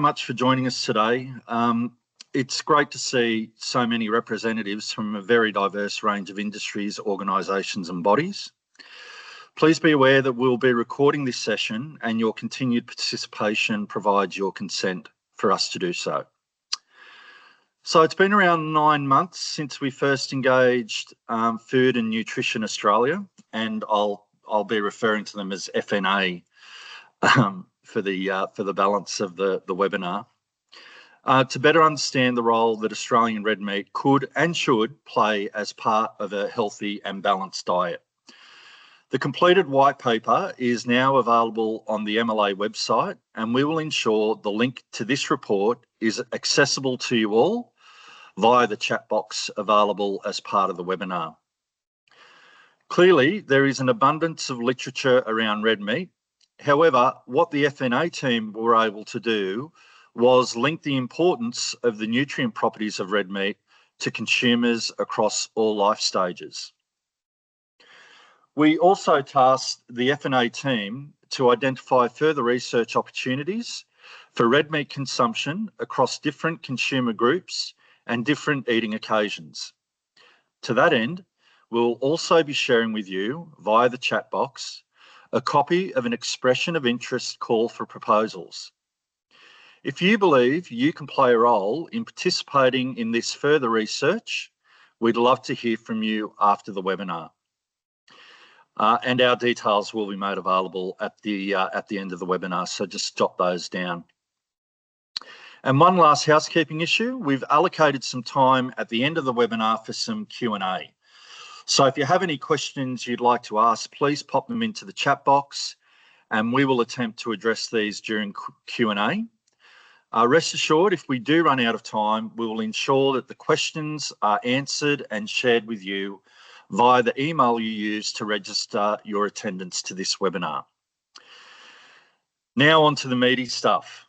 much for joining us today. It's great to see so many representatives from a very diverse range of industries, organisations and bodies. Please be aware that we'll be recording this session and your continued participation provides your consent for us to do so. So it's been around 9 months since we first engaged Food and Nutrition Australia, and I'll be referring to them as FNA for the balance of the webinar, to better understand the role that Australian red meat could and should play as part of a healthy and balanced diet. The completed white paper is now available on the MLA website, and we will ensure the link to this report is accessible to you all via the chat box available as part of the webinar. Clearly, there is an abundance of literature around red meat. However, what the FNA team were able to do was link the importance of the nutrient properties of red meat to consumers across all life stages. We also tasked the FNA team to identify further research opportunities for red meat consumption across different consumer groups and different eating occasions. To that end, we'll also be sharing with you via the chat box a copy of an expression of interest call for proposals. If you believe you can play a role in participating in this further research, we'd love to hear from you after the webinar. And our details will be made available at the end of the webinar, so just jot those down. And one last housekeeping issue, we've allocated some time at the end of the webinar for some Q&A. So if you have any questions you'd like to ask, please pop them into the chat box and we will attempt to address these during Q&A. Rest assured, if we do run out of time, we will ensure that the questions are answered and shared with you via the email you use to register your attendance to this webinar. Now on to the meaty stuff.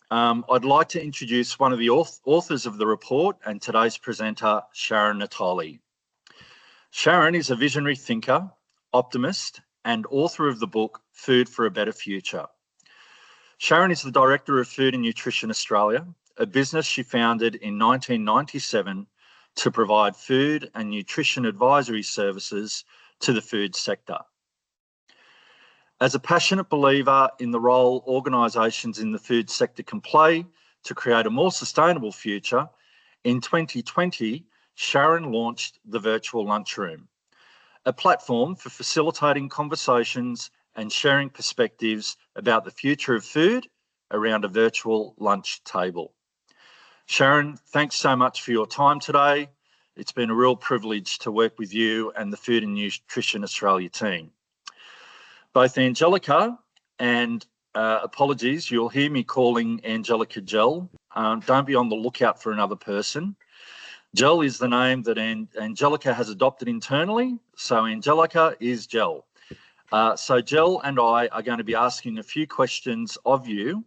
I'd like to introduce one of the authors of the report and today's presenter, Sharon Natali. Sharon is a visionary thinker, optimist, and author of the book, Food for a Better Future. Sharon is the Director of Food and Nutrition Australia, a business she founded in 1997 to provide food and nutrition advisory services to the food sector. As a passionate believer in the role organisations in the food sector can play to create a more sustainable future, in 2020, Sharon launched the Virtual Lunchroom, a platform for facilitating conversations and sharing perspectives about the future of food around a virtual lunch table. Sharon, thanks so much for your time today. It's been a real privilege to work with you and the Food and Nutrition Australia team. Both Angelica and, apologies, you'll hear me calling Angelica Gel. Don't be on the lookout for another person. Gel is the name that Angelica has adopted internally, so Angelica is Gel. So Gel and I are going to be asking a few questions of you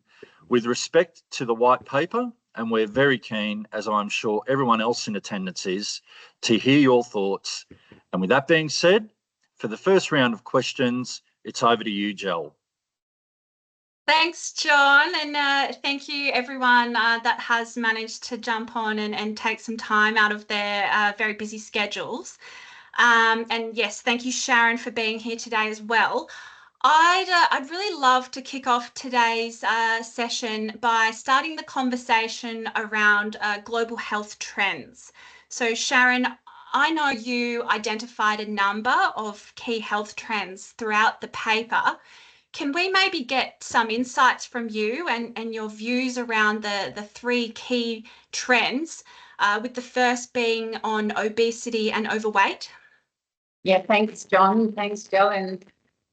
with respect to the white paper, and we're very keen, as I'm sure everyone else in attendance is, to hear your thoughts. And with that being said, for the first round of questions, it's over to you, Gel. Thanks, John, and thank you everyone that has managed to jump on and take some time out of their very busy schedules. And yes, thank you, Sharon, for being here today as well. I'd really love to kick off today's session by starting the conversation around global health trends. So Sharon, I know you identified a number of key health trends throughout the paper. Can we maybe get some insights from you and your views around the three key trends, with the first being on obesity and overweight? Yeah, thanks, John. Thanks, Jill, and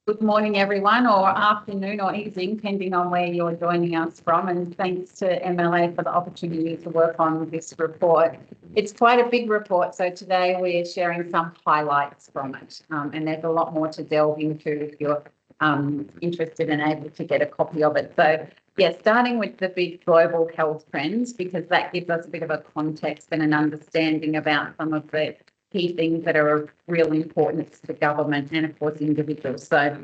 good morning, everyone, or afternoon or evening, depending on where you're joining us from. And thanks to MLA for the opportunity to work on this report. It's quite a big report, so today we're sharing some highlights from it. And there's a lot more to delve into if you're interested and able to get a copy of it. So yeah, starting with the big global health trends, because that gives us a bit of a context and an understanding about some of the key things that are of real importance to government and of course individuals. So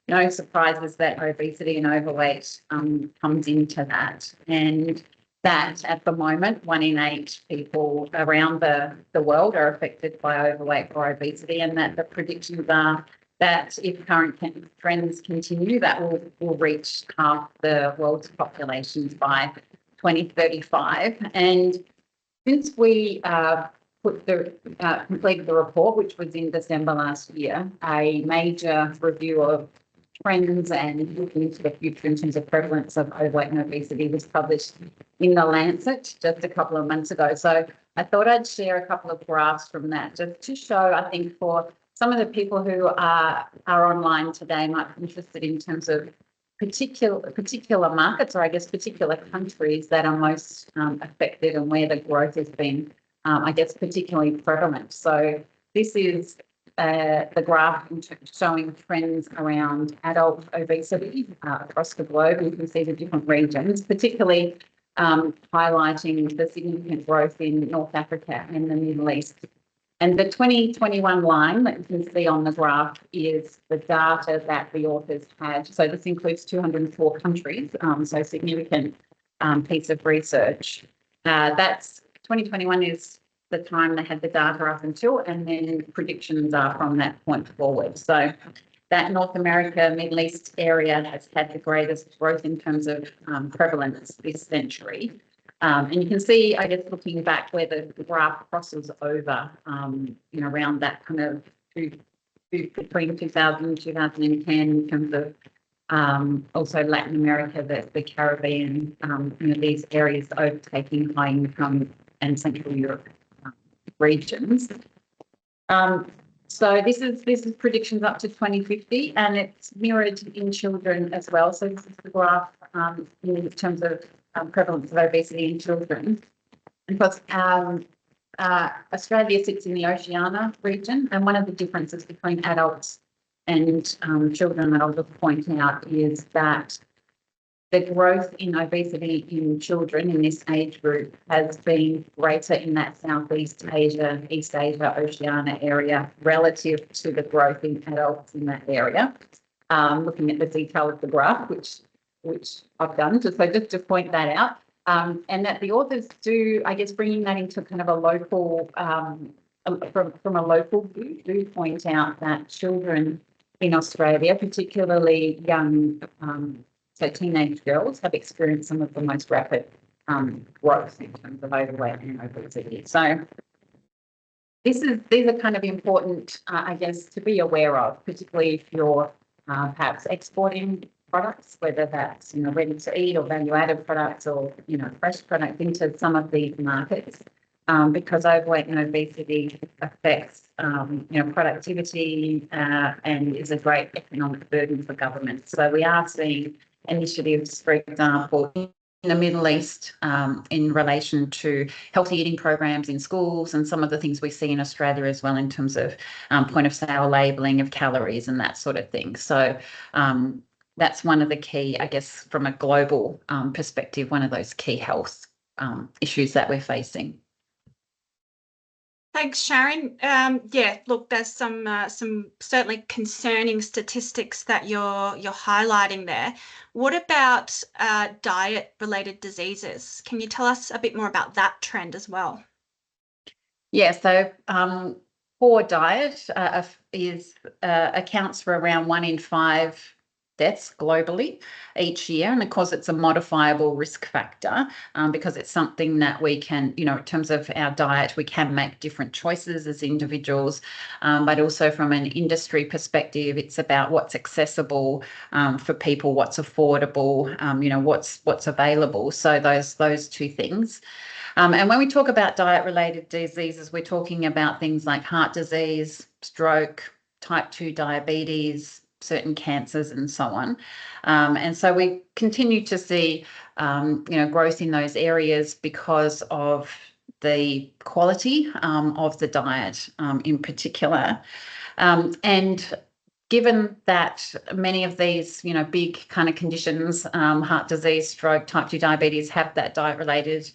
no surprises that obesity and overweight comes into that. And that at the moment, 1 in 8 people around the world are affected by overweight or obesity, and that the predictions are that if current trends continue, that will reach half the world's populations by 2035. And since we completed the report, which was in December last year, a major review of trends and looking into the future in terms of prevalence of overweight and obesity was published in The Lancet just a couple of months ago. So I thought I'd share a couple of graphs from that just to show, I think, for some of the people who are online today might be interested in terms of particular markets, or I guess particular countries that are most affected and where the growth has been, I guess, particularly prevalent. So this is the graph showing trends around adult obesity across the globe. You can see the different regions, particularly highlighting the significant growth in North Africa and the Middle East. And the 2021 line that you can see on the graph is the data that the authors had. So this includes 204 countries, so significant piece of research. That's 2021 is the time they had the data up until, and then predictions are from that point forward. So that North America, Middle East area has had the greatest growth in terms of prevalence this century. And you can see, I guess, looking back where the graph crosses over, around that kind of between 2000 and 2010 in terms of also Latin America, the Caribbean, these areas overtaking high income and Central Europe regions. So this is predictions up to 2050, and it's mirrored in children as well. So this is the graph in terms of prevalence of obesity in children. Because Australia sits in the Oceania region, and one of the differences between adults and children that I'll just point out is that the growth in obesity in children in this age group has been greater in that Southeast Asia, East Asia, Oceania area relative to the growth in adults in that area. Looking at the detail of the graph, which I've done, just to point that out, and that the authors do, I guess, bringing that into kind of a local, from a local view, do point out that children in Australia, particularly young, so teenage girls, have experienced some of the most rapid growth in terms of overweight and obesity. So these are kind of important, I guess, to be aware of, particularly if you're perhaps exporting products, whether that's ready to eat or value-added products or fresh products into some of these markets, because overweight and obesity affects productivity and is a great economic burden for government. So we are seeing initiatives, for example, in the Middle East in relation to healthy eating programs in schools, and some of the things we see in Australia as well in terms of point of sale labelling of calories and that sort of thing. So that's one of the key, I guess, from a global perspective, one of those key health issues that we're facing. Thanks, Sharon. Yeah, look, there's some certainly concerning statistics that you're highlighting there. What about diet-related diseases? Can you tell us a bit more about that trend as well? Yeah, so poor diet accounts for around 1 in 5 deaths globally each year, and of course it's a modifiable risk factor because it's something that we can, in terms of our diet, we can make different choices as individuals, but also from an industry perspective, it's about what's accessible for people, what's affordable, what's available. So those two things. And when we talk about diet-related diseases, we're talking about things like heart disease, stroke, type 2 diabetes, certain cancers and so on. And so we continue to see, growth in those areas because of the quality of the diet in particular. And given that many of these, big kind of conditions, heart disease, stroke, type 2 diabetes, have that diet-related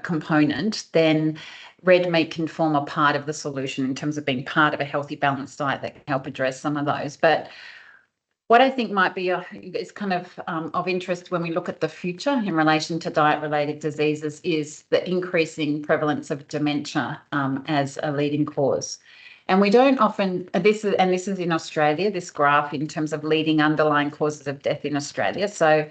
component, then red meat can form a part of the solution in terms of being part of a healthy, balanced diet that can help address some of those. But What I think might be is kind of interest when we look at the future in relation to diet-related diseases is the increasing prevalence of dementia as a leading cause. And we don't often, this is in Australia, this graph in terms of leading underlying causes of death in Australia. So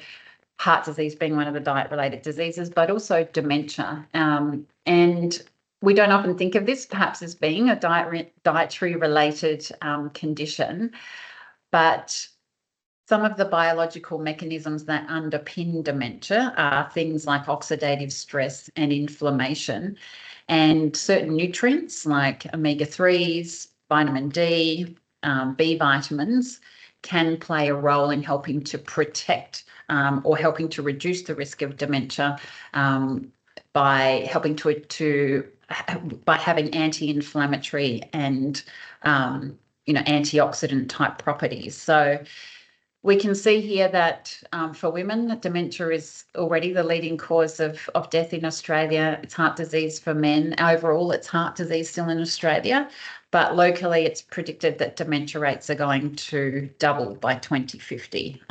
heart disease being one of the diet-related diseases, but also dementia. And we don't often think of this perhaps as being a dietary-related condition, but some of the biological mechanisms that underpin dementia are things like oxidative stress and inflammation, and certain nutrients like omega-3s, vitamin D, B vitamins can play a role in helping to protect or helping to reduce the risk of dementia by helping by having anti-inflammatory and antioxidant type properties. So we can see here that for women, dementia is already the leading cause of death in Australia. It's heart disease for men. Overall, it's heart disease still in Australia, but locally it's predicted that dementia rates are going to double by 2050,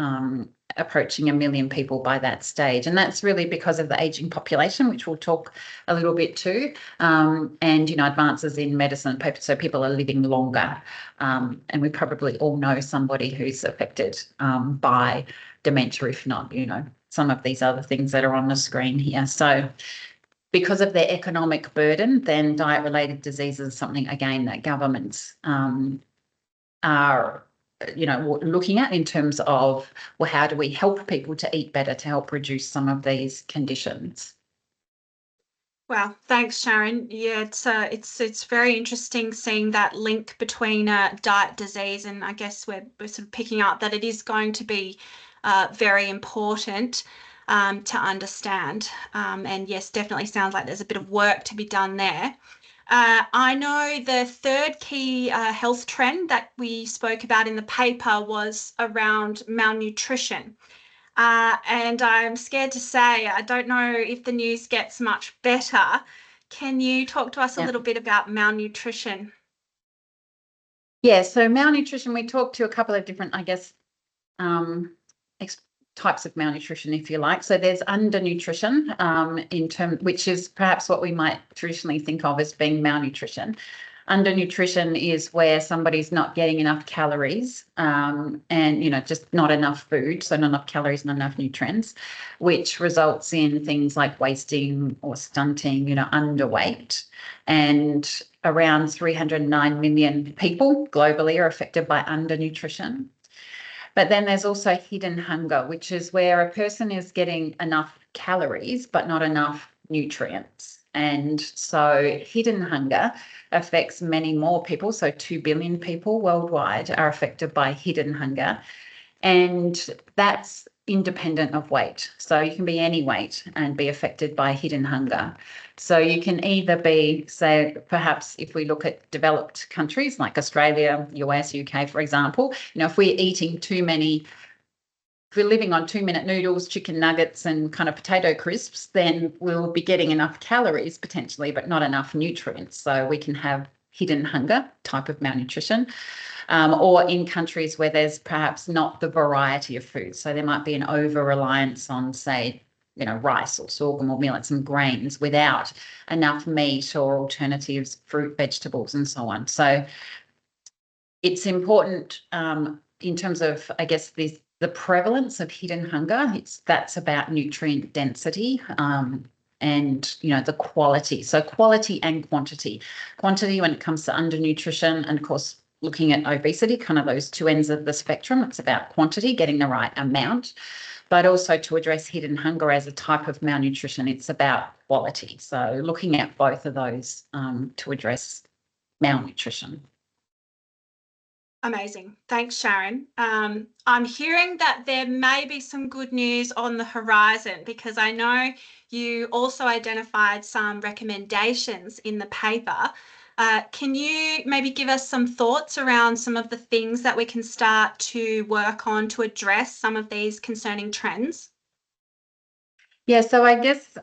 approaching 1 million people by that stage. And that's really because of the ageing population, which we'll talk a little bit to, and, advances in medicine. So people are living longer. And we probably all know somebody who's affected by dementia, if not, some of these other things that are on the screen here. So because of their economic burden, then diet-related diseases is something, again, that governments are looking at in terms of, well, how do we help people to eat better to help reduce some of these conditions? Wow, thanks, Sharon. Yeah, it's very interesting seeing that link between diet disease, and I guess we're sort of picking up that it is going to be very important to understand. And yes, definitely sounds like there's a bit of work to be done there. I know the third key health trend that we spoke about in the paper was around malnutrition. And I'm scared to say, I don't know if the news gets much better. Can you talk to us a little bit about malnutrition? Yeah, so malnutrition, we talked to a couple of different, I guess, types of malnutrition, if you like. So there's undernutrition, which is perhaps what we might traditionally think of as being malnutrition. Undernutrition is where somebody's not getting enough calories and, just not enough food, so not enough calories, not enough nutrients, which results in things like wasting or stunting, underweight. And around 309 million people globally are affected by undernutrition. But then there's also hidden hunger, which is where a person is getting enough calories but not enough nutrients. And so hidden hunger affects many more people. So 2 billion people worldwide are affected by hidden hunger. And that's independent of weight. So you can be any weight and be affected by hidden hunger. So you can either be, say, perhaps if we look at developed countries like Australia, US, UK, for example, if we're eating if we're living on 2-minute noodles, chicken nuggets and kind of potato crisps, then we'll be getting enough calories potentially, but not enough nutrients. So we can have hidden hunger type of malnutrition, or in countries where there's perhaps not the variety of food. So there might be an over-reliance on, say, rice or sorghum or millets and grains without enough meat or alternatives, fruit, vegetables, and so on. So it's important in terms of, I guess, the prevalence of hidden hunger. That's about nutrient density and, the quality. So quality and quantity. Quantity when it comes to undernutrition, and of course, looking at obesity, kind of those two ends of the spectrum. It's about quantity, getting the right amount, but also to address hidden hunger as a type of malnutrition, it's about quality. So looking at both of those to address malnutrition. Amazing. Thanks, Sharon. I'm hearing that there may be some good news on the horizon, because I know you also identified some recommendations in the paper. Can you maybe give us some thoughts around some of the things that we can start to work on to address some of these concerning trends? Yeah, so I guess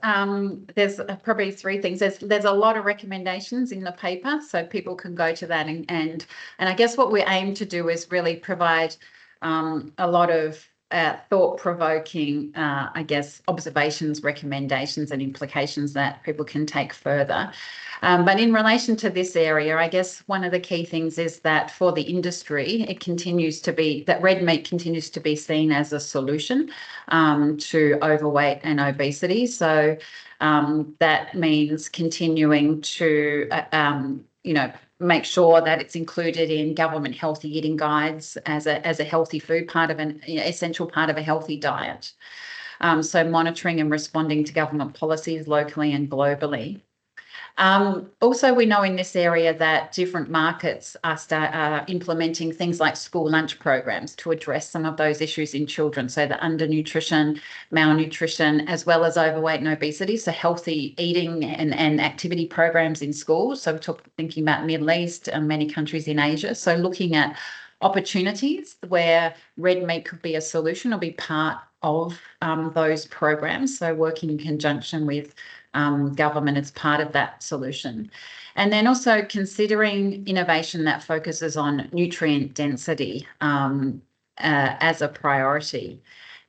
there's probably 3 things. There's a lot of recommendations in the paper, so people can go to that and I guess what we aim to do is really provide a lot of thought-provoking, I guess, observations, recommendations and implications that people can take further. But in relation to this area, I guess one of the key things is that for the industry, it continues to be that red meat continues to be seen as a solution to overweight and obesity. So that means continuing to, make sure that it's included in government healthy eating guides as a healthy food, part of an essential part of a healthy diet. So monitoring and responding to government policies locally and globally. Also, we know in this area that different markets are implementing things like school lunch programs to address some of those issues in children. So the undernutrition, malnutrition, as well as overweight and obesity. So healthy eating and activity programs in schools. So we're thinking about Middle East and many countries in Asia. So looking at opportunities where red meat could be a solution or be part of those programs. So working in conjunction with government as part of that solution. And then also considering innovation that focuses on nutrient density as a priority.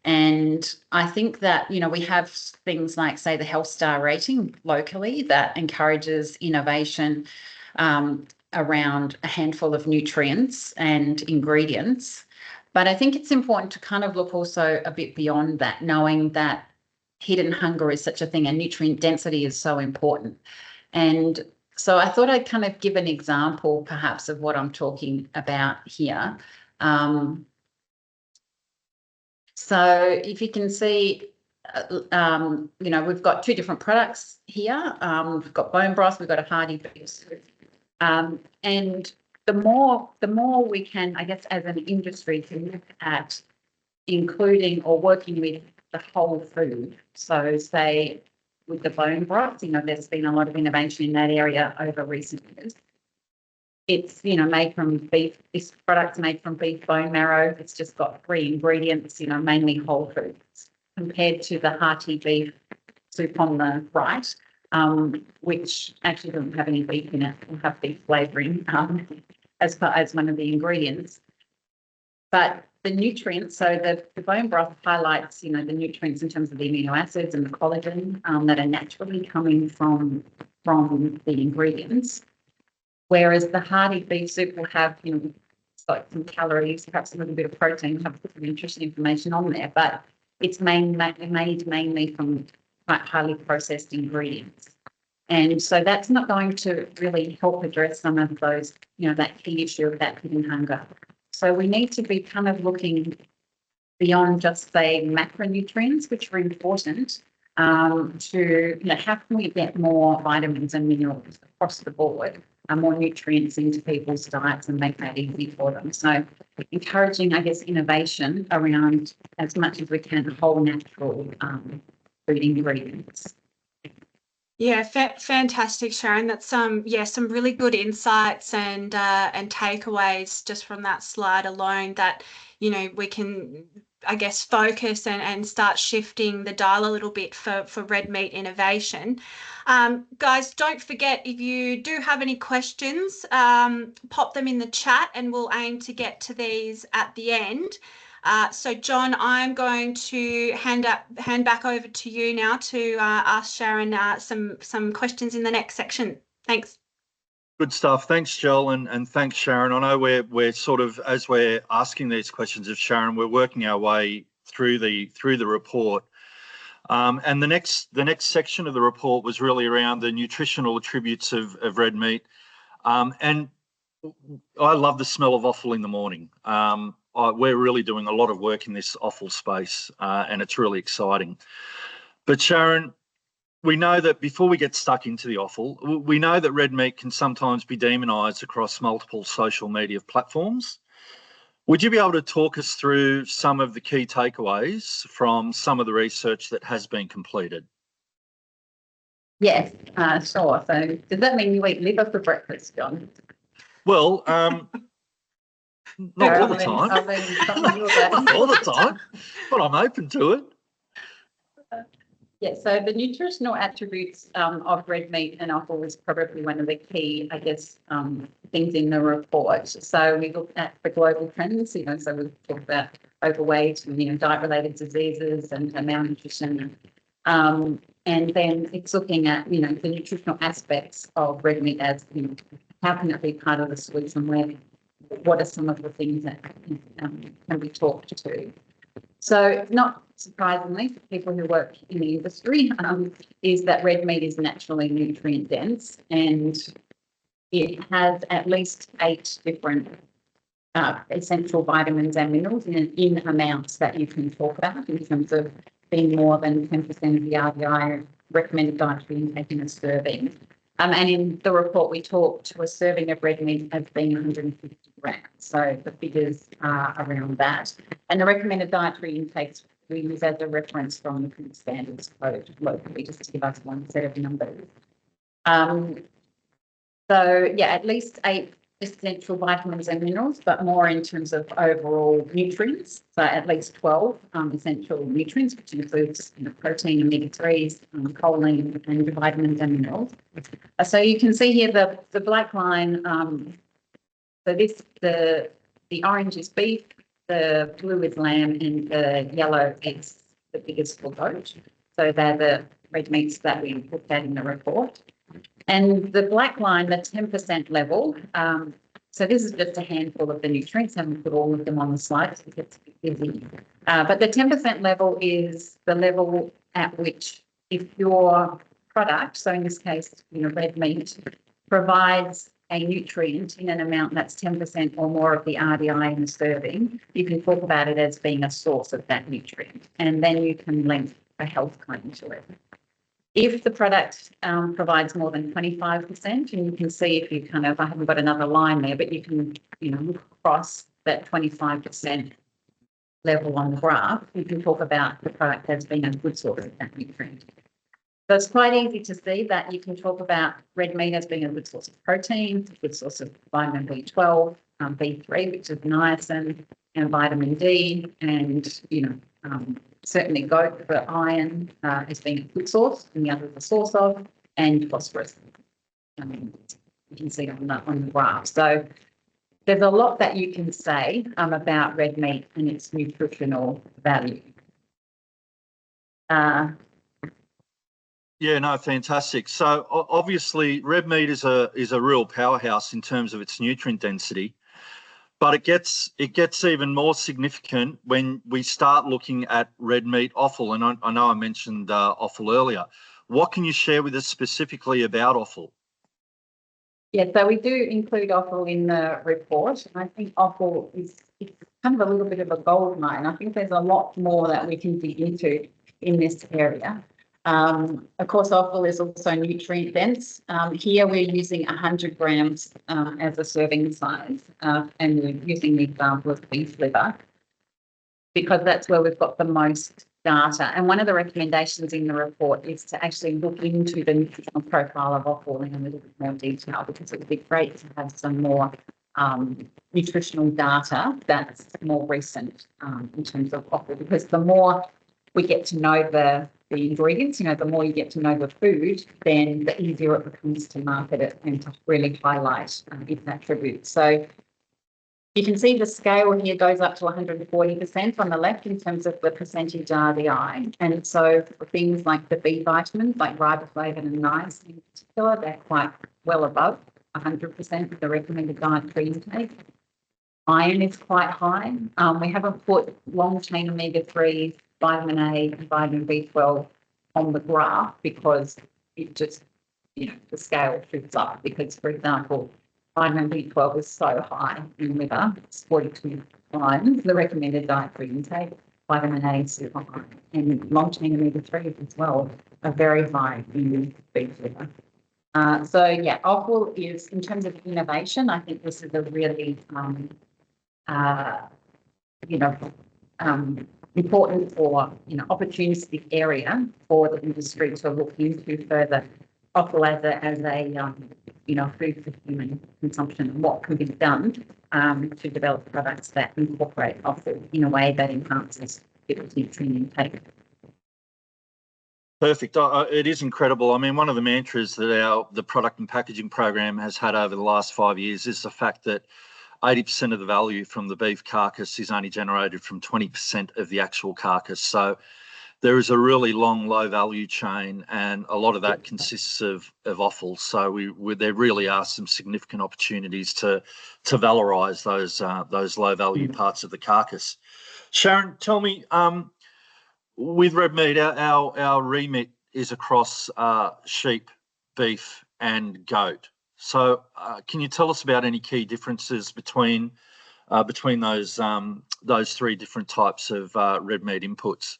And I think that, we have things like, say, the Health Star rating locally that encourages innovation around a handful of nutrients and ingredients. But I think it's important to kind of look also a bit beyond that, knowing that hidden hunger is such a thing and nutrient density is so important. And so I thought I'd kind of give an example perhaps of what I'm talking about here. So if you can see, we've got two different products here. We've got bone broth, we've got a hearty beef. And the more we can, I guess, as an industry, to look at including or working with the whole food. So say with the bone broth, there's been a lot of innovation in that area over recent years. It's, made from beef. This product's made from beef bone marrow. It's just got 3 ingredients, mainly whole foods, compared to the hearty beef soup on the right, which actually doesn't have any beef in it. It'll have beef flavouring as one of the ingredients. But the nutrients, so the bone broth highlights, the nutrients in terms of the amino acids and the collagen that are naturally coming from the ingredients. Whereas the hearty beef soup will have, like some calories, perhaps a little bit of protein, have some nutrition information on there, but it's made mainly from quite highly processed ingredients. And so that's not going to really help address some of those, that key issue of that hidden hunger. So we need to be kind of looking beyond just, say, macronutrients, which are important, to, how can we get more vitamins and minerals across the board, more nutrients into people's diets and make that easy for them. So encouraging, I guess, innovation around, as much as we can, whole natural food ingredients. Yeah, fantastic, Sharon. That's some really good insights and takeaways just from that slide alone that, we can, I guess, focus and start shifting the dial a little bit for red meat innovation. Guys, don't forget, if you do have any questions, pop them in the chat and we'll aim to get to these at the end. So John, I'm going to hand back over to you now to ask Sharon some questions in the next section. Thanks. Good stuff. Thanks, Jill, and thanks, Sharon. I know we're sort of, as we're asking these questions of Sharon, we're working our way through the report. And the next section of the report was really around the nutritional attributes of red meat. And I love the smell of offal in the morning. We're really doing a lot of work in this offal space, and it's really exciting. But Sharon, we know that before we get stuck into the offal, we know that red meat can sometimes be demonised across multiple social media platforms. Would you be able to talk us through some of the key takeaways from some of the research that has been completed? Yes, sure. So does that mean you eat liver for breakfast, John? Well, not all the time. Not all the time, but I'm open to it. Yeah, so the nutritional attributes of red meat and offal is probably one of the key, I guess, things in the report. So we looked at the global trends, so we talked about overweight and, diet-related diseases and malnutrition. And then it's looking at, the nutritional aspects of red meat as, how can it be part of the solution? What are some of the things that can be talked to? So not surprisingly for people who work in the industry, is that red meat is naturally nutrient dense, and it has at least 8 different essential vitamins and minerals in amounts that you can talk about in terms of being more than 10% of the RDI recommended dietary intake in a serving. And in the report, we talked to a serving of red meat as being 150 grams. So the figures are around that. And the recommended dietary intakes we use as a reference from the Food Standards Code locally, just to give us one set of numbers. So, yeah, at least 8 essential vitamins and minerals, but more in terms of overall nutrients. So at least 12 essential nutrients, which includes protein, omega-3s, choline, and vitamins and minerals. So you can see here the black line. So the orange is beef, the blue is lamb, and the yellow is the biggest for goat. So they're the red meats that we looked at in the report. And the black line, the 10% level, so this is just a handful of the nutrients. I haven't put all of them on the slide because it's busy. But the 10% level is the level at which if your product, so in this case, red meat, provides a nutrient in an amount that's 10% or more of the RDI in the serving, you can talk about it as being a source of that nutrient. And then you can link a health claim to it. If the product provides more than 25%, and you can see if you I haven't got another line there, but you can, look across that 25% level on the graph, you can talk about the product as being a good source of that nutrient. So it's quite easy to see that you can talk about red meat as being a good source of protein, a good source of vitamin B12, B3, which is niacin, and vitamin D, and, certainly goat for iron as being a good source, and the other is a source of, and phosphorus. You can see on the graph. So there's a lot that you can say about red meat and its nutritional value. Yeah, no, fantastic. So obviously, red meat is a real powerhouse in terms of its nutrient density, but it gets even more significant when we start looking at red meat offal. And I know I mentioned offal earlier. What can you share with us specifically about offal? Yeah, so we do include offal in the report. And I think offal is kind of a little bit of a gold mine. I think there's a lot more that we can dig into in this area. Of course, offal is also nutrient dense. Here we're using 100 grams as a serving size, and we're using the example of beef liver because that's where we've got the most data. And one of the recommendations in the report is to actually look into the nutritional profile of offal in a little bit more detail, because it would be great to have some more nutritional data that's more recent in terms of offal, because the more we get to know the ingredients, the more you get to know the food, then the easier it becomes to market it and to really highlight its attributes. So you can see the scale here goes up to 140% on the left in terms of the percentage RDI. And so for things like the B vitamins, like riboflavin and niacin in particular, they're quite well above 100% of the recommended dietary intake. Iron is quite high. We haven't put long-chain omega-3s, vitamin A and vitamin B12 on the graph because it just, the scale shoots up because, for example, vitamin B12 is so high in liver, it's 42 times the recommended dietary intake. Vitamin A is super high, and long-chain omega-3s as well are very high in beef liver. So yeah, offal is, in terms of innovation, I think this is a really, important or opportunistic area for the industry to look into further. Offal as a food for human consumption, and what can be done to develop products that incorporate offal in a way that enhances people's nutrient intake. Perfect. It is incredible. I mean, one of the mantras that the product and packaging program has had over the last 5 years is the fact that 80% of the value from the beef carcass is only generated from 20% of the actual carcass. So there is a really long, low value chain, and a lot of that consists of offal. So there really are some significant opportunities to valorise those low value parts of the carcass. Sharon, tell me, with red meat, our remit is across sheep, beef, and goat. So, can you tell us about any key differences between those three different types of red meat inputs?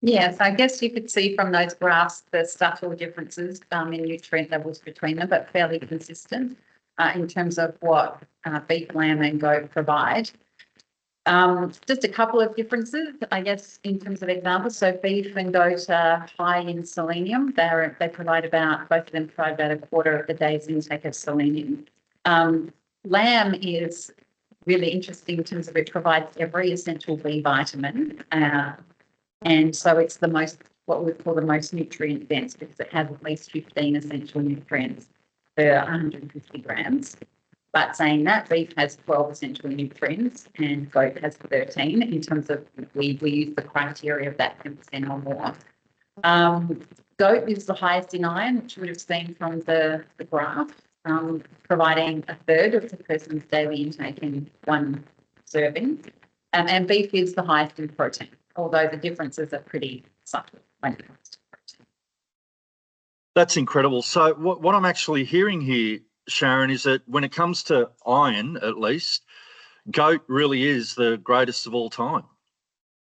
Yes, I guess you could see from those graphs the subtle differences in nutrient levels between them, but fairly consistent in terms of what beef, lamb, and goat provide. Just a couple of differences, I guess, in terms of examples. So beef and goat are high in selenium. They provide both of them provide about a quarter of the day's intake of selenium. Lamb is really interesting in terms of it provides every essential B vitamin. And so it's what we call the most nutrient dense, because it has at least 15 essential nutrients per 150 grams. But saying that, beef has 12 essential nutrients and goat has 13 in terms of we use the criteria of that 10% or more. Goat is the highest in iron, which you would have seen from the graph, providing a third of the person's daily intake in one serving. And beef is the highest in protein, although the differences are pretty subtle when it comes to protein. That's incredible. So what I'm actually hearing here, Sharon, is that when it comes to iron, at least, goat really is the greatest of all time.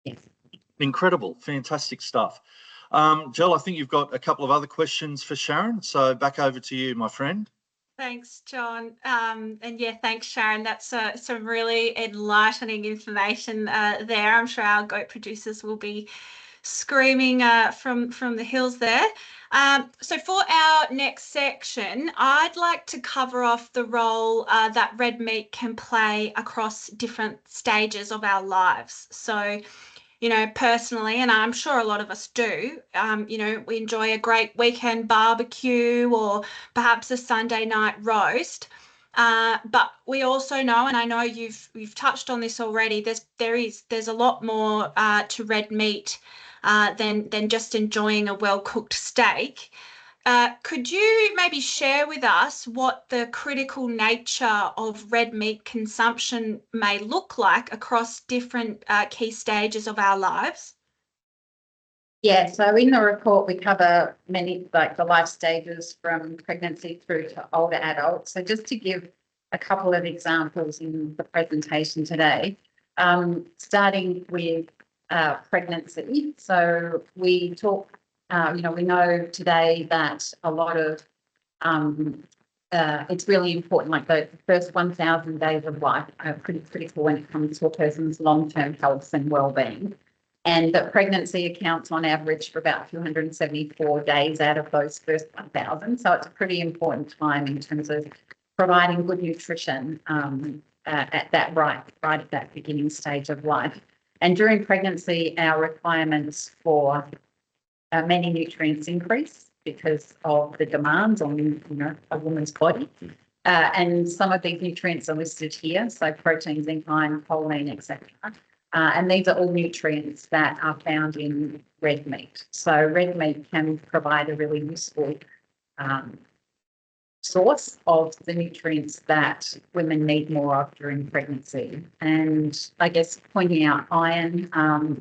Yes. Incredible. Fantastic stuff. Jill, I think you've got a couple of other questions for Sharon. So back over to you, my friend. Thanks, John. And yeah, thanks, Sharon. That's some really enlightening information there. I'm sure our goat producers will be screaming from the hills there. So for our next section, I'd like to cover off the role that red meat can play across different stages of our lives. So, personally, and I'm sure a lot of us do, we enjoy a great weekend barbecue or perhaps a Sunday night roast. But we also know, and I know you've touched on this already, there's a lot more to red meat than just enjoying a well-cooked steak. Could you maybe share with us what the critical nature of red meat consumption may look like across different key stages of our lives? Yeah, so in the report, we cover many, like the life stages from pregnancy through to older adults. So just to give a couple of examples in the presentation today, starting with pregnancy. So we talk, we know today that a lot of, it's really important, like the first 1,000 days of life are pretty critical when it comes to a person's long-term health and well-being. And that pregnancy accounts on average for about 274 days out of those first 1,000. So it's a pretty important time in terms of providing good nutrition at that right at that beginning stage of life. And during pregnancy, our requirements for many nutrients increase because of the demands on a woman's body. And some of these nutrients are listed here, so protein, zinc, iron, choline, etc. And these are all nutrients that are found in red meat. So red meat can provide a really useful source of the nutrients that women need more of during pregnancy. And I guess pointing out iron,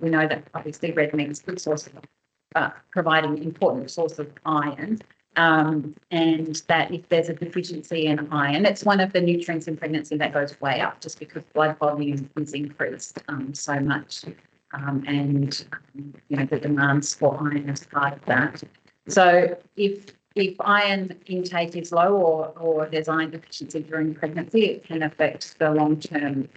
we know that obviously red meat is a good source of providing important source of iron. And that if there's a deficiency in iron, it's one of the nutrients in pregnancy that goes way up just because blood volume is increased so much. And the demands for iron is part of that. So if iron intake is low or there's iron deficiency during pregnancy, it can affect the long-term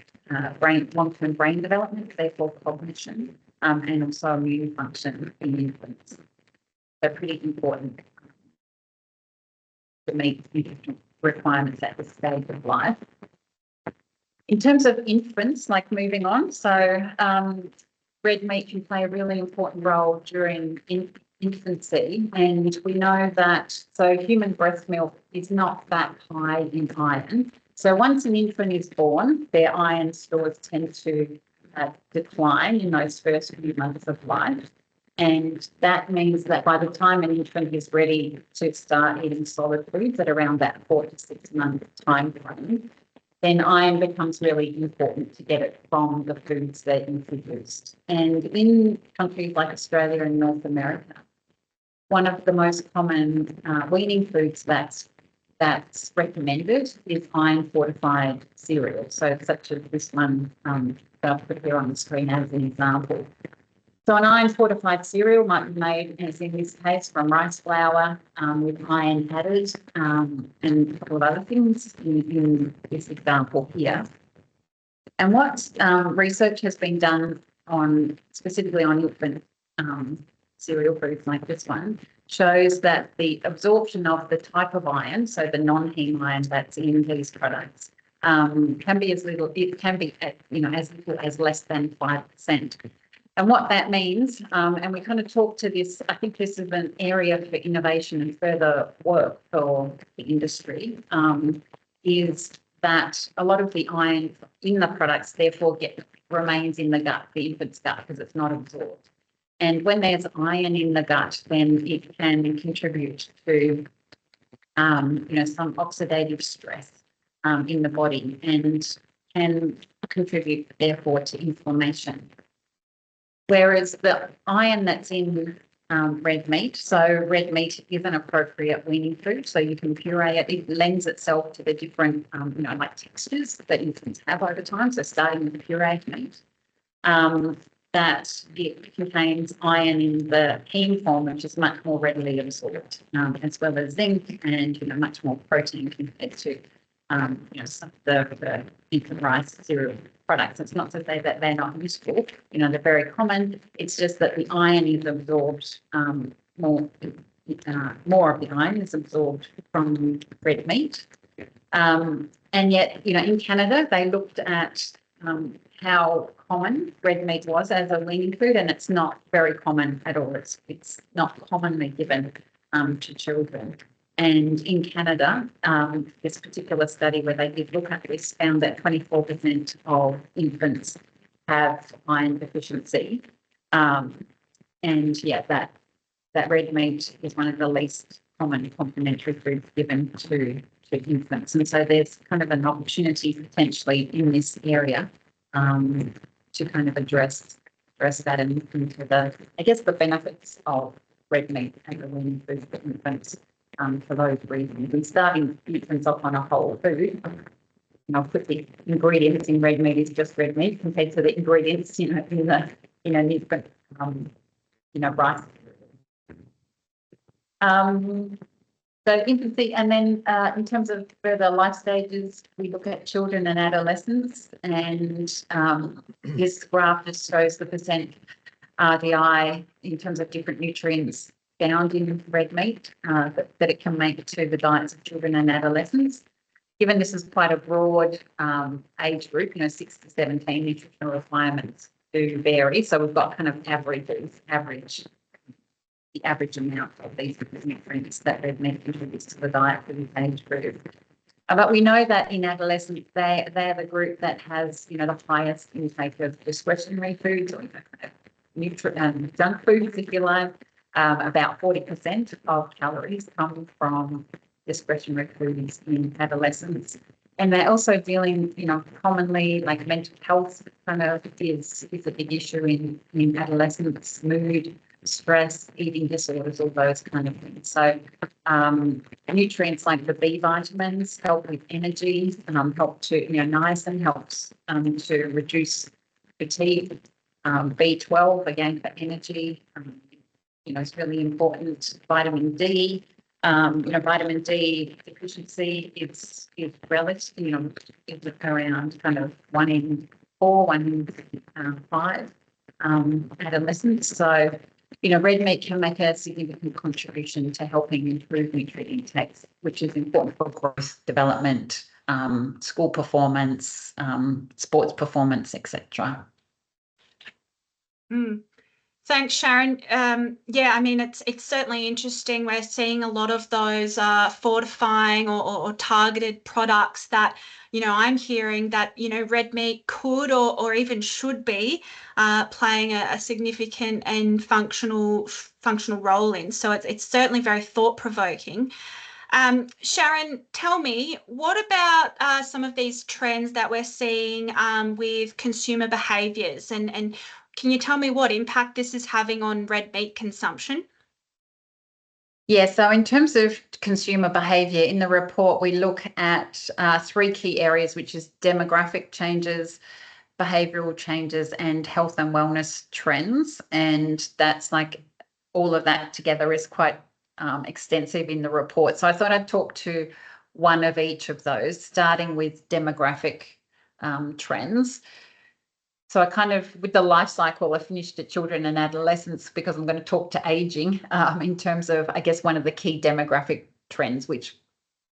brain development, therefore cognition, and also immune function in infants. So pretty important to meet nutritional requirements at this stage of life. In terms of infants, like moving on, so red meat can play a really important role during infancy, and we know that human breast milk is not that high in iron. So once an infant is born, their iron stores tend to decline in those first few months of life. And that means that by the time an infant is ready to start eating solid foods at around that 4 to 6 month time frame, then iron becomes really important to get it from the foods they're introduced. And in countries like Australia and North America, one of the most common weaning foods that's recommended is iron fortified cereal. So such as this one that I've put here on the screen as an example. So an iron fortified cereal might be made, as in this case, from rice flour with iron added and a couple of other things in this example here. And what research has been done on specifically on infant cereal foods like this one shows that the absorption of the type of iron, so the non-heme iron that's in these products, can be as little. It can be as little as less than 5%. And what that means, and we kind of talk to this, I think this is an area for innovation and further work for the industry, is that a lot of the iron in the products therefore remains in the gut, the infant's gut, because it's not absorbed. And when there's iron in the gut, then it can contribute to, some oxidative stress in the body and can contribute therefore to inflammation. Whereas the iron that's in red meat, so red meat is an appropriate weaning food, so you can puree it. It lends itself to the different, like textures that infants have over time. So starting with pureed meat, that it contains iron in the heme form, which is much more readily absorbed, as well as zinc and much more protein compared to some of the infant rice cereal products. It's not to say that they're not useful, they're very common. It's just that the iron is absorbed more of the iron is absorbed from red meat. And yet, in Canada, they looked at how common red meat was as a weaning food, and it's not very common at all. It's not commonly given to children. And in Canada, this particular study where they did look at this found that 24% of infants have iron deficiency. And yeah, that red meat is one of the least common complementary foods given to infants. And so there's kind of an opportunity potentially in this area to kind of address that and look into the benefits of red meat as a weaning food for infants. For those reasons, and starting infants off on a whole food, I'll put the ingredients in red meat is just red meat compared to the ingredients, in the different, rice. So infancy, and then in terms of further life stages, we look at children and adolescents, and this graph just shows the percent RDI in terms of different nutrients found in red meat that it can make to the diets of children and adolescents. Given this is quite a broad age group, 6 to 17, nutritional requirements do vary. So we've got kind of the average amount of these nutrients that red meat contributes to the diet for this age group. But we know that in adolescents, they're the group that has, the highest intake of discretionary foods or junk foods, if you like. About 40% of calories come from discretionary foods in adolescents. And they're also dealing, commonly like mental health kind of is a big issue in adolescents, mood, stress, eating disorders, all those kind of things. So nutrients like the B vitamins help with energy, help to, niacin helps to reduce fatigue. B12, again, for energy. It's really important. Vitamin D, vitamin D deficiency is relative, is around kind of 1 in 4, 1 in 5 adolescents. So, red meat can make a significant contribution to helping improve nutrient intake, which is important for growth, development, school performance, sports performance, etc. Thanks, Sharon. Yeah, I mean, it's certainly interesting. We're seeing a lot of those fortifying or targeted products that, I'm hearing that, red meat could or even should be playing a significant and functional role in. So it's certainly very thought-provoking. Sharon, tell me, what about some of these trends that we're seeing with consumer behaviours, and can you tell me what impact this is having on red meat consumption? Yeah, so in terms of consumer behaviour, in the report we look at 3 key areas, which is demographic changes, behavioural changes, and health and wellness trends. And that's like all of that together is quite extensive in the report. So I thought I'd talk to one of each of those, starting with demographic trends. So I kind of, with the life cycle, I finished at children and adolescents because I'm going to talk to ageing in terms of, I guess, one of the key demographic trends, which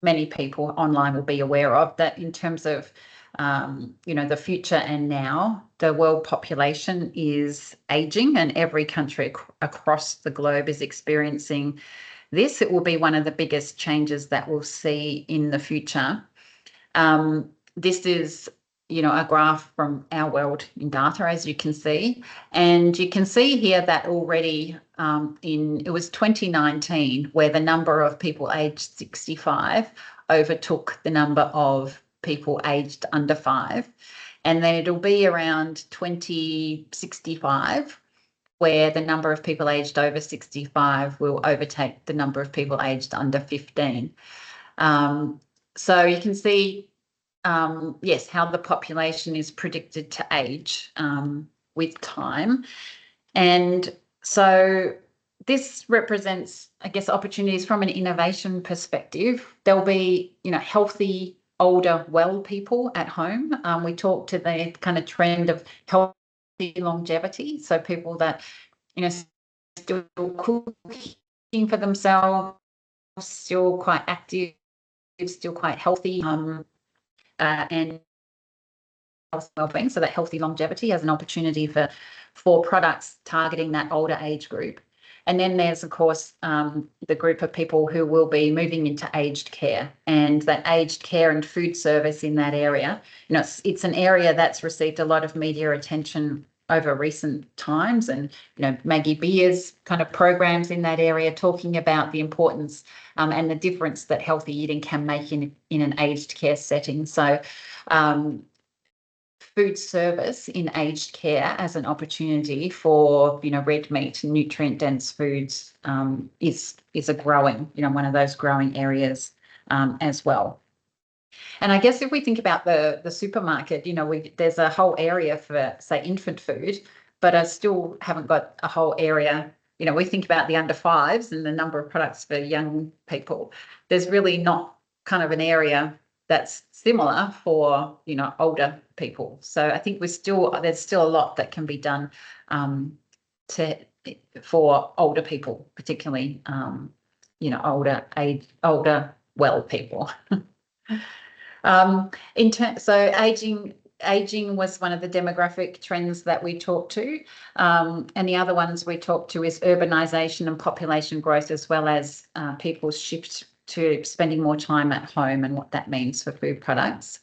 many people online will be aware of, that in terms of, the future and now, the world population is ageing, and every country across the globe is experiencing this. It will be one of the biggest changes that we'll see in the future. This is a graph from Our World in Data, as you can see. And you can see here that already it was 2019 where the number of people aged 65 overtook the number of people aged under 5. And then it'll be around 2065 where the number of people aged over 65 will overtake the number of people aged under 15. So you can see yes, how the population is predicted to age with time. And so this represents, I guess, opportunities from an innovation perspective. There'll be, healthy, older, well people at home. We talk to the kind of trend of healthy longevity. So people that, still cooking for themselves, still quite active, still quite healthy, and health well-being, so that healthy longevity as an opportunity for products targeting that older age group. And then there's, of course, the group of people who will be moving into aged care, and that aged care and food service in that area. It's an area that's received a lot of media attention over recent times, and Maggie Beer's kind of programs in that area talking about the importance and the difference that healthy eating can make in an aged care setting. So food service in aged care as an opportunity for red meat, nutrient dense foods is a growing, one of those growing areas as well. And I guess if we think about the supermarket, there's a whole area for, say, infant food, but I still haven't got a whole area. We think about the under 5s and the number of products for young people. There's really not kind of an area that's similar for, older people. So I think there's still a lot that can be done for older people, particularly, older well people. So aging was one of the demographic trends that we talked to, and the other ones we talked to is urbanisation and population growth, as well as people's shift to spending more time at home and what that means for food products.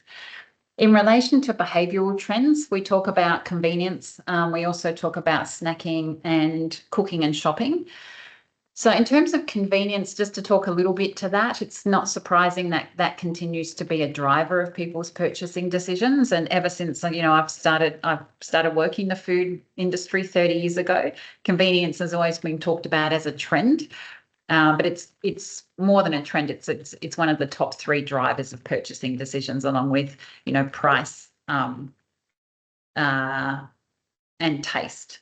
In relation to behavioural trends, we talk about convenience. We also talk about snacking and cooking and shopping. So in terms of convenience, just to talk a little bit to that, it's not surprising that that continues to be a driver of people's purchasing decisions. And ever since, I've started working in the food industry 30 years ago, convenience has always been talked about as a trend. But it's more than a trend. It's one of the top 3 drivers of purchasing decisions, along with, price and taste.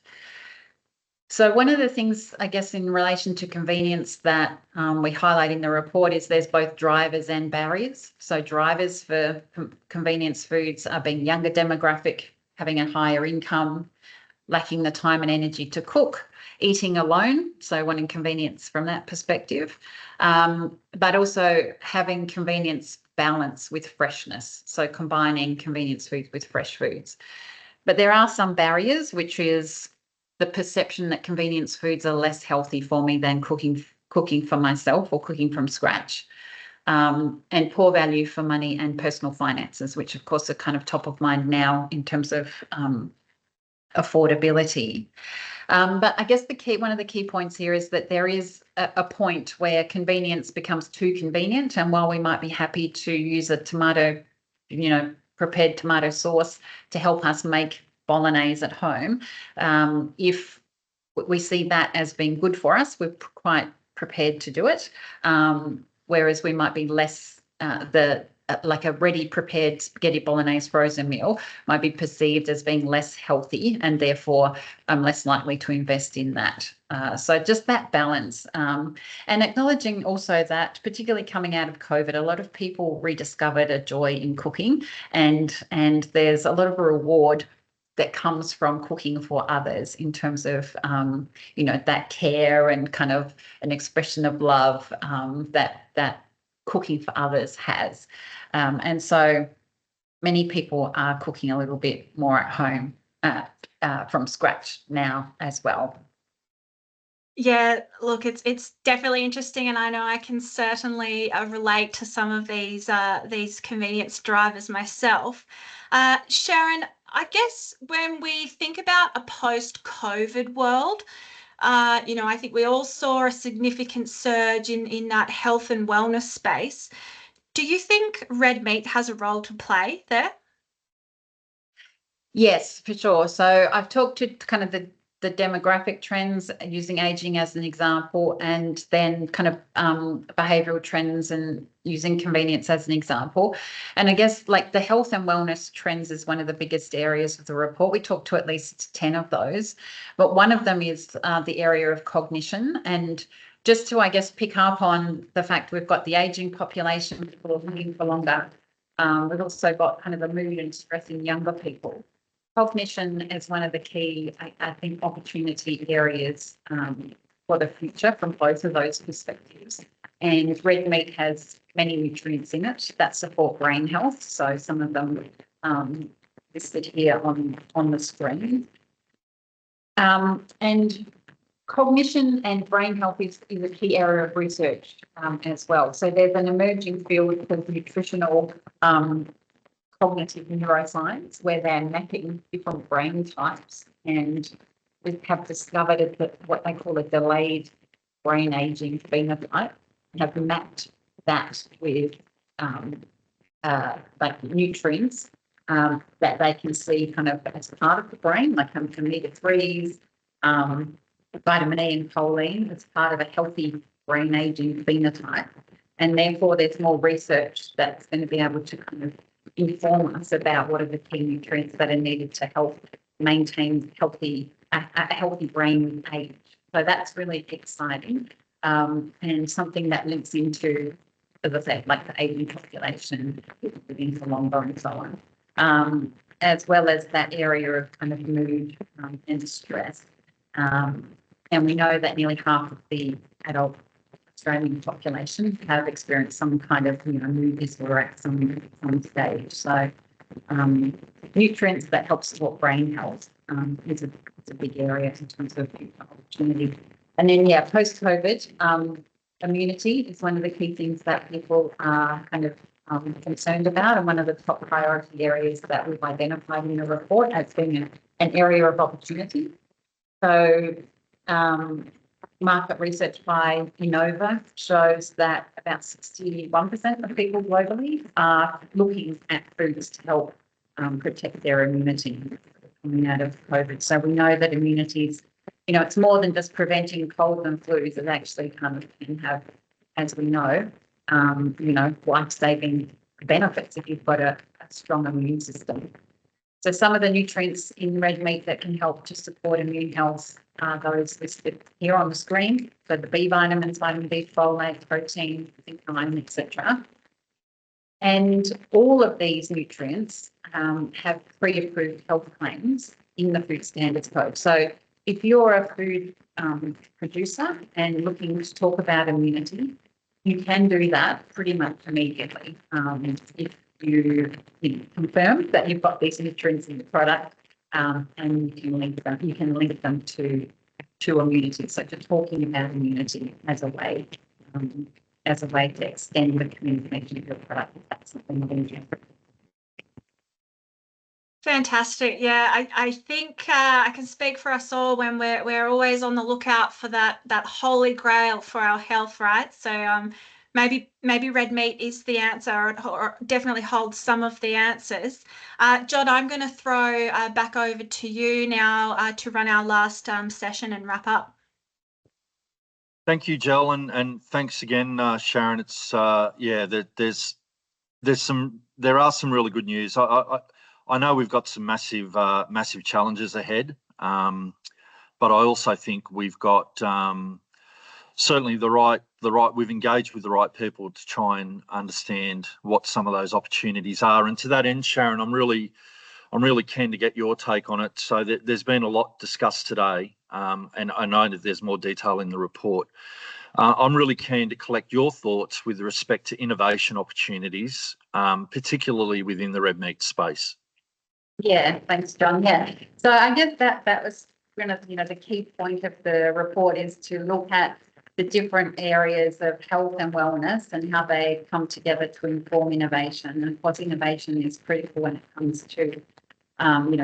So one of the things, I guess, in relation to convenience that we highlight in the report is there's both drivers and barriers. So drivers for convenience foods are being younger demographic, having a higher income, lacking the time and energy to cook, eating alone, so wanting convenience from that perspective, but also having convenience balance with freshness, so combining convenience foods with fresh foods. But there are some barriers, which is the perception that convenience foods are less healthy for me than cooking for myself or cooking from scratch. And poor value for money and personal finances, which of course are kind of top of mind now in terms of affordability. But I guess one of the key points here is that there is a point where convenience becomes too convenient. And while we might be happy to use a tomato, prepared tomato sauce to help us make bolognese at home, if we see that as being good for us, we're quite prepared to do it. Whereas we might be less like a ready prepared spaghetti bolognese frozen meal might be perceived as being less healthy, and therefore I'm less likely to invest in that. So just that balance, and acknowledging also that, particularly coming out of COVID, a lot of people rediscovered a joy in cooking, and there's a lot of reward that comes from cooking for others in terms of, that care and kind of an expression of love that cooking for others has. And so many people are cooking a little bit more at home from scratch now as well. Yeah, look, it's definitely interesting, and I know I can certainly relate to some of these convenience drivers myself. Sharon, I guess when we think about a post-COVID world, I think we all saw a significant surge in that health and wellness space. Do you think red meat has a role to play there? Yes, for sure. So I've talked to kind of the demographic trends, using aging as an example, and then kind of behavioural trends and using convenience as an example. And I guess like the health and wellness trends is one of the biggest areas of the report. We talked to at least 10 of those, but one of them is the area of cognition. And just to, I guess, pick up on the fact we've got the aging population, people are living for longer. We've also got kind of the mood and stress in younger people. Cognition is one of the key, I think, opportunity areas for the future from both of those perspectives. And red meat has many nutrients in it that support brain health. So some of them listed here on the screen. And cognition and brain health is a key area of research as well. So there's an emerging field of nutritional cognitive neuroscience, where they're mapping different brain types, and we have discovered that what they call a delayed brain aging phenotype, have mapped that with like nutrients that they can see kind of as part of the brain, like omega-3s, vitamin E and choline as part of a healthy brain aging phenotype. And therefore there's more research that's going to be able to kind of inform us about what are the key nutrients that are needed to help maintain a healthy brain age. So that's really exciting, and something that links into, as I said, like the aging population, living for longer and so on, as well as that area of kind of mood and stress. And we know that nearly half of the adult Australian population have experienced some kind of mood disorder at some stage. So nutrients that help support brain health is a big area in terms of opportunity. And then post-COVID, immunity is one of the key things that people are kind of concerned about, and one of the top priority areas that we've identified in the report as being an area of opportunity. So market research by Innova shows that about 61% of people globally are looking at foods to help protect their immunity coming out of COVID. So we know that immunity is, it's more than just preventing colds and flus. It actually kind of can have, as we know, life-saving benefits if you've got a strong immune system. So some of the nutrients in red meat that can help to support immune health are those listed here on the screen. So the B vitamins, vitamin B, folate, protein, zinc, iron, etc. And all of these nutrients have pre-approved health claims in the Food Standards Code. So if you're a food producer and looking to talk about immunity, you can do that pretty much immediately. If you confirm that you've got these nutrients in the product, and you can link them to immunity. So to talking about immunity as a way to extend the communication of your product, if that's something of interest. Fantastic. Yeah, I think I can speak for us all when we're always on the lookout for that holy grail for our health, right? So maybe red meat is the answer, or definitely holds some of the answers. John, I'm going to throw back over to you now to run our last session and wrap up. Thank you, Jill, and thanks again, Sharon. It's there are some really good news. I know we've got some massive challenges ahead, but I also think we've got certainly we've engaged with the right people to try and understand what some of those opportunities are. And to that end, Sharon, I'm really keen to get your take on it. So there's been a lot discussed today, and I know that there's more detail in the report. I'm really keen to collect your thoughts with respect to innovation opportunities, particularly within the red meat space. Yeah, thanks, John. Yeah, so I guess that was one of the key point of the report is to look at the different areas of health and wellness and how they come together to inform innovation. And of course, innovation is critical when it comes to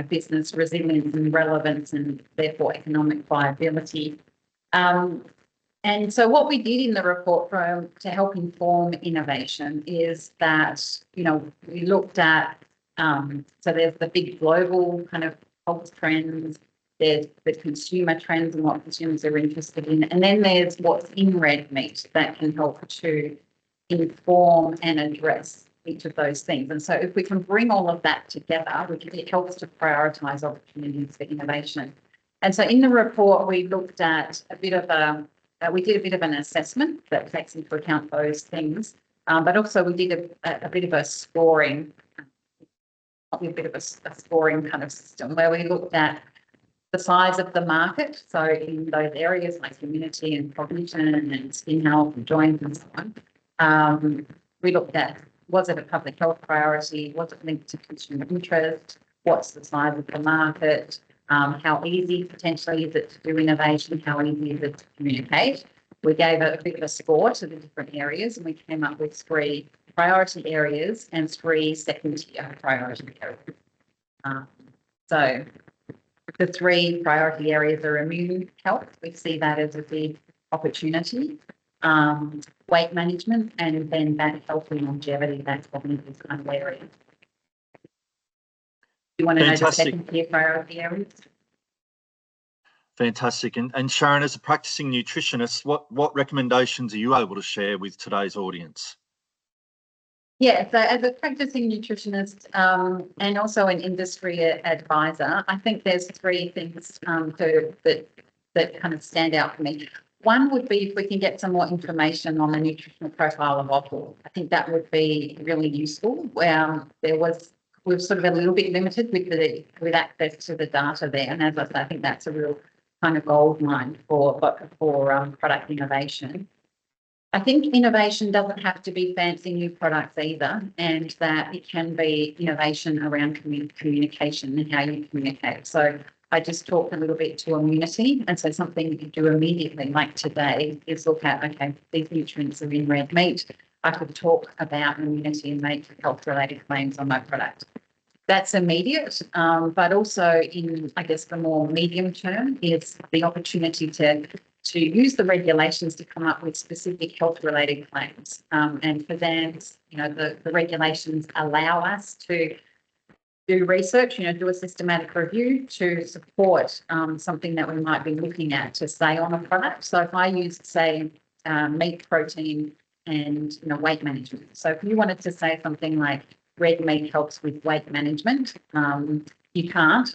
business resilience and relevance and therefore economic viability. And so what we did in the report to help inform innovation is that, we looked at, so there's the big global kind of health trends, there's the consumer trends and what consumers are interested in, and then there's what's in red meat that can help to inform and address each of those things. And so if we can bring all of that together, it helps to prioritise opportunities for innovation. And so in the report, we looked at we did a bit of an assessment that takes into account those things, but also we did a bit of a scoring, a scoring kind of system where we looked at the size of the market. So in those areas like immunity and cognition and skin health and joints and so on, we looked at, was it a public health priority? Was it linked to consumer interest? What's the size of the market? How easy potentially is it to do innovation? How easy is it to communicate? We gave a bit of a score to the different areas and we came up with 3 priority areas and 3 second-tier priority areas. So the 3 priority areas are immune health. We see that as a big opportunity. Weight management, and then that health and longevity, that's cognitive kind of area. You want to know the second-tier priority areas? Fantastic. And Sharon, as a practicing nutritionist, what recommendations are you able to share with today's audience? Yeah, so as a practicing nutritionist and also an industry advisor, I think there's 3 things that kind of stand out for me. One would be if we can get some more information on the nutritional profile of offal. I think that would be really useful. We're sort of a little bit limited with access to the data there, and as I say, I think that's a real kind of gold mine for product innovation. I think innovation doesn't have to be fancy new products either, and that it can be innovation around communication and how you communicate. So I just talked a little bit to immunity, and so something you do immediately, like today, is look at, okay, these nutrients are in red meat. I could talk about immunity and make health-related claims on my product. That's immediate, but also in, I guess, the more medium term is the opportunity to use the regulations to come up with specific health-related claims. And for that, the regulations allow us to do research, do a systematic review to support something that we might be looking at to say on a product. So if I used, say, meat protein and weight management. So if you wanted to say something like red meat helps with weight management, you can't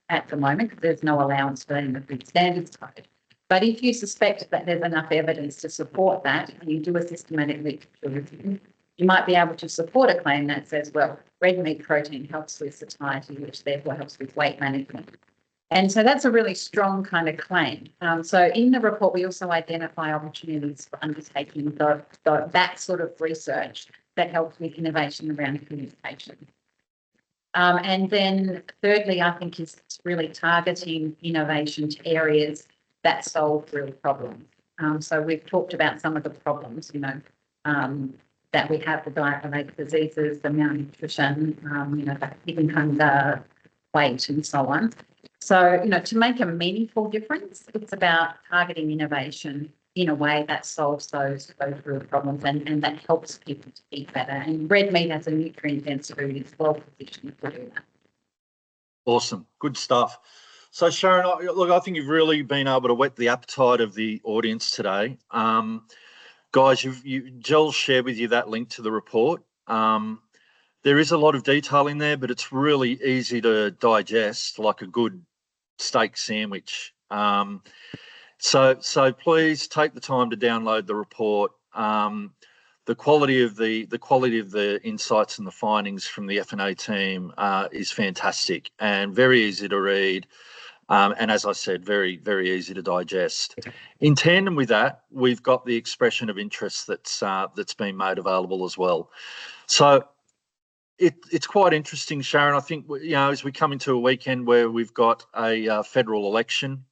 at the moment because there's no allowance for that in the food standards code. But if you suspect that there's enough evidence to support that and you do a systematic literature review, you might be able to support a claim that says, well, red meat protein helps with satiety, which therefore helps with weight management. And so that's a really strong kind of claim. So in the report, we also identify opportunities for undertaking that sort of research that helps with innovation around communication. And then thirdly, I think is really targeting innovation to areas that solve real problems. So we've talked about some of the problems, that we have, the diet-related diseases, the malnutrition, the hidden hunger, weight, and so on. So, to make a meaningful difference, it's about targeting innovation in a way that solves those real problems and that helps people to eat better. And red meat as a nutrient-dense food is well positioned to do that. Awesome. Good stuff. So, Sharon, look, I think you've really been able to whet the appetite of the audience today. Guys, Jill shared with you that link to the report. There is a lot of detail in there, but it's really easy to digest, like a good steak sandwich. So please take the time to download the report. The quality of the insights and the findings from the F&A team is fantastic and very easy to read. And as I said, very, very easy to digest. In tandem with that, we've got the expression of interest that's been made available as well. So it's quite interesting, Sharon. I think, as we come into a weekend where we've got a federal election,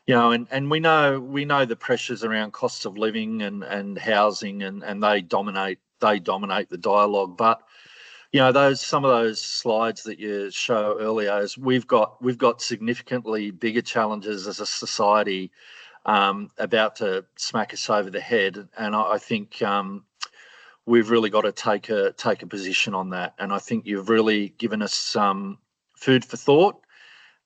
and we know the pressures around costs of living and housing, and they dominate the dialogue. But some of those slides that you show earlier, is we've got significantly bigger challenges as a society about to smack us over the head, and I think we've really got to take a position on that. And I think you've really given us some food for thought,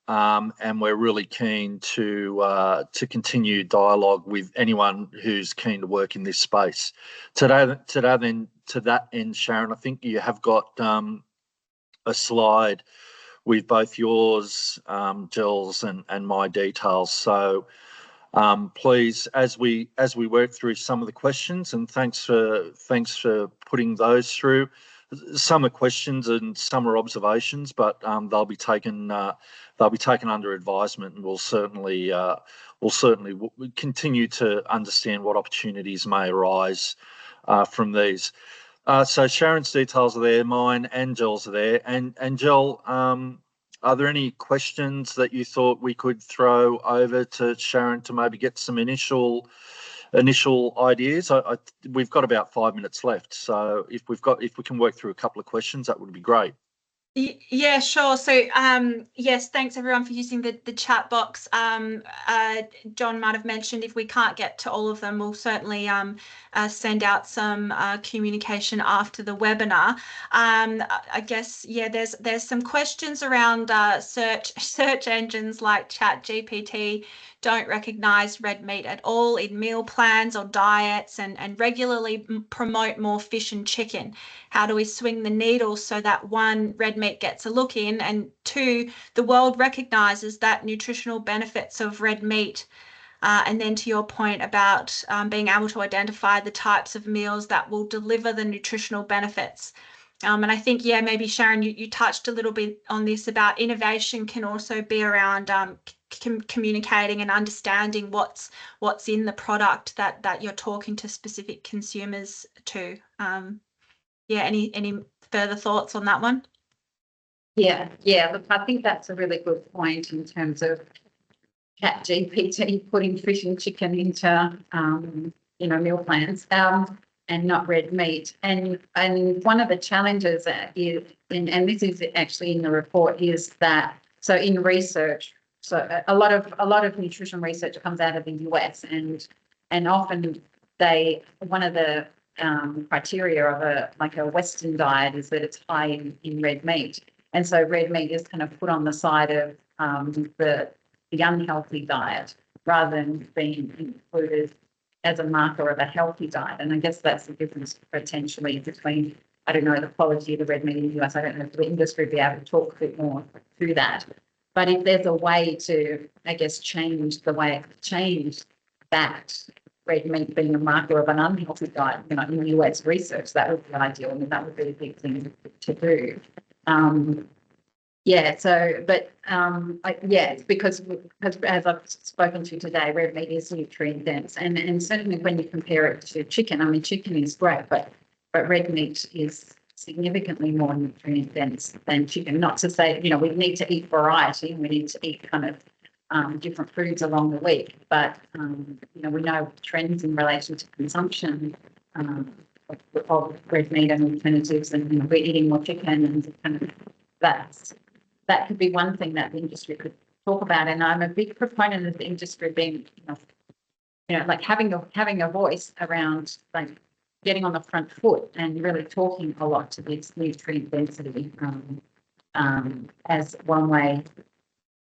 and we're really keen to continue dialogue with anyone who's keen to work in this space. To that end, Sharon, I think you have got a slide with both yours, Jill's, and my details. So please, as we work through some of the questions, and thanks for putting those through. Some are questions and some are observations, but they'll be taken under advisement, and we'll certainly continue to understand what opportunities may arise from these. So Sharon's details are there, mine and Jill's are there. And Jill, are there any questions that you thought we could throw over to Sharon to maybe get some initial ideas? We've got about 5 minutes left, so if we can work through a couple of questions, that would be great. Yeah, sure. So yes, thanks everyone for using the chat box. John might have mentioned if we can't get to all of them, we'll certainly send out some communication after the webinar. I guess, yeah, there's some questions around search engines like ChatGPT don't recognise red meat at all in meal plans or diets, and regularly promote more fish and chicken. How do we swing the needle so that, one, red meat gets a look in, and two, the world recognises that nutritional benefits of red meat? And then to your point about being able to identify the types of meals that will deliver the nutritional benefits. And I think, yeah, maybe Sharon, you touched a little bit on this about innovation can also be around communicating and understanding what's in the product that you're talking to specific consumers to. Yeah, any further thoughts on that one? Yeah. Look, I think that's a really good point in terms of ChatGPT putting fish and chicken into meal plans and not red meat. And one of the challenges is, and this is actually in the report, is that so in research, so a lot of nutrition research comes out of the US, and often one of the criteria of a Western diet is that it's high in red meat, and so red meat is kind of put on the side of the unhealthy diet rather than being included as a marker of a healthy diet. And I guess that's the difference potentially between, I don't know, the quality of the red meat in the US. I don't know if the industry would be able to talk a bit more through that. But if there's a way to, I guess, change that red meat being a marker of an unhealthy diet, in US research, that would be ideal. I mean, that would be a big thing to do. It's because as I've spoken to today, red meat is nutrient dense, and certainly when you compare it to chicken, I mean, chicken is great, but red meat is significantly more nutrient dense than chicken. Not to say, we need to eat variety, we need to eat kind of different foods along the week, but we know trends in relation to consumption of red meat and alternatives, and we're eating more chicken, and kind of that could be one thing that the industry could talk about. And I'm a big proponent of the industry being, like having a voice around, like getting on the front foot and really talking a lot to this nutrient density as one way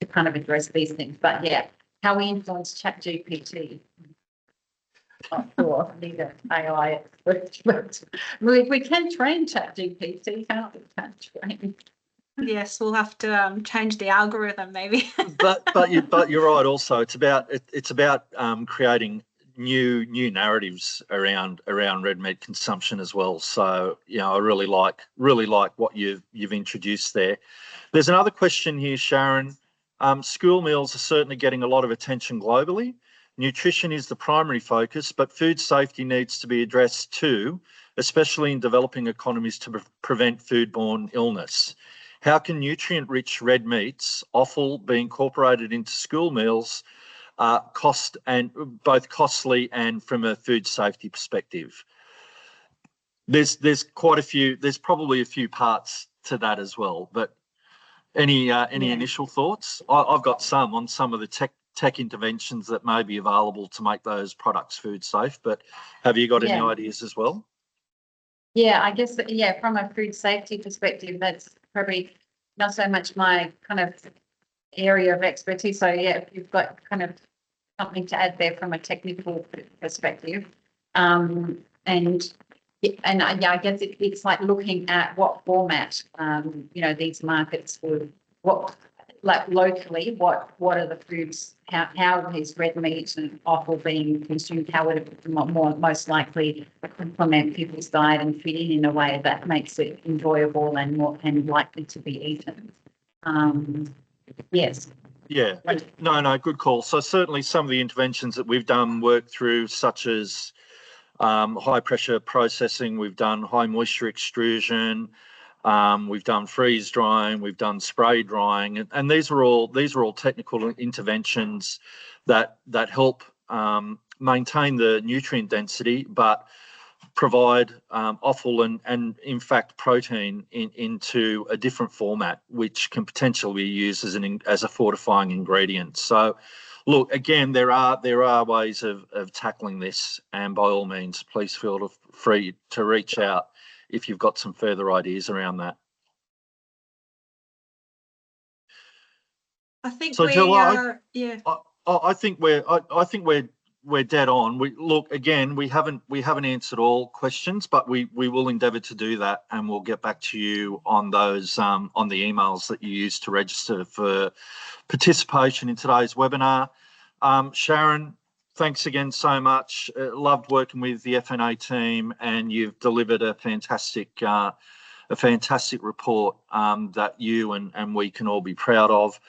to kind of address these things. But yeah, how we influence ChatGPT. Not sure, neither AI expert, but we can train ChatGPT, can't we? Can't train. Yes, we'll have to change the algorithm maybe. but you're right. Also, it's about creating new narratives around red meat consumption as well. So I really like what you've introduced there. There's another question here, Sharon. School meals are certainly getting a lot of attention globally. Nutrition is the primary focus, but food safety needs to be addressed too, especially in developing economies to prevent foodborne illness. How can nutrient-rich red meats, offal, be incorporated into school meals, both costly and from a food safety perspective? There's quite a few. There's probably a few parts to that as well. But any initial thoughts? I've got some on some of the tech interventions that may be available to make those products food safe. But have you got any ideas as well? Yeah, I guess from a food safety perspective, that's probably not so much my kind of area of expertise. So if you've got kind of something to add there from a technical perspective, I guess it's like looking at what format these markets would, locally, what are the foods, how is red meat and offal being consumed, how would it most likely complement people's diet and fit in a way that makes it enjoyable and likely to be eaten. Yes. Yeah, no, good call. So certainly some of the interventions that we've done work through, such as high pressure processing, we've done high moisture extrusion, we've done freeze drying, we've done spray drying, and these are all technical interventions that help maintain the nutrient density, but provide offal and in fact protein into a different format, which can potentially be used as a fortifying ingredient. So, look, again, there are ways of tackling this, and by all means, please feel free to reach out if you've got some further ideas around that. I think so, we Jill, are. Yeah. I think we're dead on. We haven't answered all questions, but we will endeavour to do that, and we'll get back to you on those on the emails that you used to register for participation in today's webinar. Sharon, thanks again so much. Loved working with the FNA team, and you've delivered a fantastic report that you and we can all be proud of.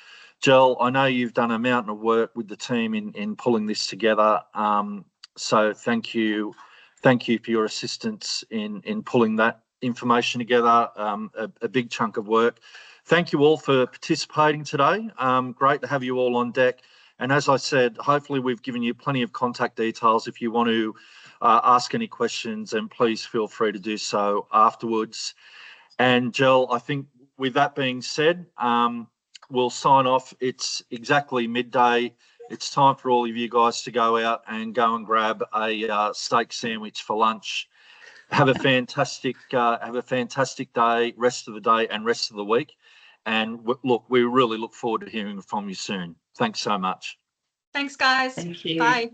Jill, I know you've done a mountain of work with the team in pulling this together. So thank you for your assistance in pulling that information together. A big chunk of work. Thank you all for participating today. Great to have you all on deck. And as I said, hopefully we've given you plenty of contact details if you want to ask any questions, and please feel free to do so afterwards. And Jill, I think with that being said, we'll sign off. It's exactly midday. It's time for all of you guys to go out and grab a steak sandwich for lunch. Have a fantastic day, rest of the day and rest of the week. And look, we really look forward to hearing from you soon. Thanks so much. Thanks, guys. Thank you. Bye.